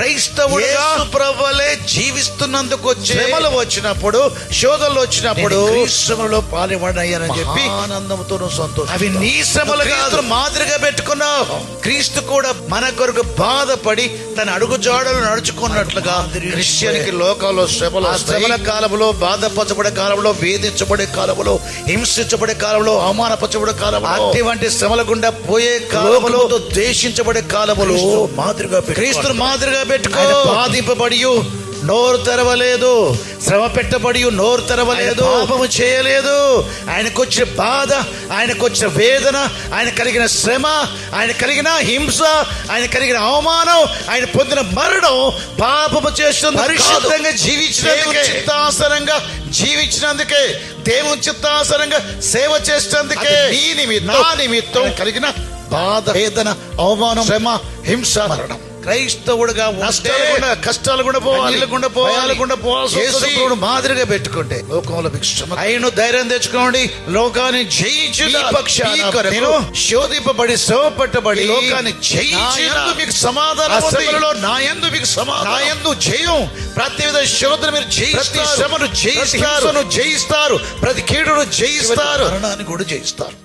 క్రైస్తవుడుగా ప్రభువలే జీవిస్తున్నందుకు శ్రమలు వచ్చినప్పుడు, శోధనలు వచ్చినప్పుడు శ్రమలో పాల్గొనయ్యానని చెప్పి ఆనందంతో సంతోషం. అవి నీ శ్రమలు కాదు, మాదిరిగా పెట్టుకున్నావు. క్రీస్తు కూడా మన కొరకు బాధపడి తన అడుగు జాడలు నడుచుకున్నట్లుగా క్రిస్టియన్కి లోకంలో శ్రమలు, శ్రమల కాలంలో, బాధపరచబడే కాలంలో, వేధించబడే కాలంలో, హింసించబడే కాలంలో, అవమానపరచబడే కాలంలో, అటువంటి శ్రమల గుండా పోయే కాలంలో, ద్వేషించబడే కాలంలో మాదిరిగా క్రీస్తును మాదిరిగా పెట్టుకో. బాధింపబడి నోరు తెరవలేదు, శ్రమ పెట్టబడి నోరు తెరవలేదు, పాపము చేయలేదు. ఆయనకు వచ్చిన బాధ, ఆయనకు వచ్చిన వేదన, ఆయన కలిగిన శ్రమ, ఆయన కలిగిన హింస, ఆయన కలిగిన అవమానం, ఆయన పొందిన మరణం పాపము చేస్తుంది. పరిశుద్ధంగా జీవించినందుకే, చిత్తాసరంగా జీవించినందుకే, దేవుని చిత్తాసరంగా సేవ చేసినందుకే, నీ నిమిత్తం, నా నిమిత్తం కలిగిన బాధ, వేదన, అవమానం, శ్రమ, హింస, మరణం. క్రైస్తవుడుగా కష్టాలు కూడా పోవాలి. మాదిరిగా పెట్టుకుంటే లోకంలో ఆయన ధైర్యం తెచ్చుకోండి. లోకాన్ని జయించి శోధింపబడి, శ్రమపట్టబడి లోకాన్ని జయించి మీకు సమాధానం. నా యందు మీకు సమాధానం, నా యందు జయం. ప్రతి విధ శోధన మీరు జయిస్తారు, శ్రమను జయిస్తారు, ప్రతి కీడును జయిస్తారు, మరణాన్ని కూడా జయిస్తారు.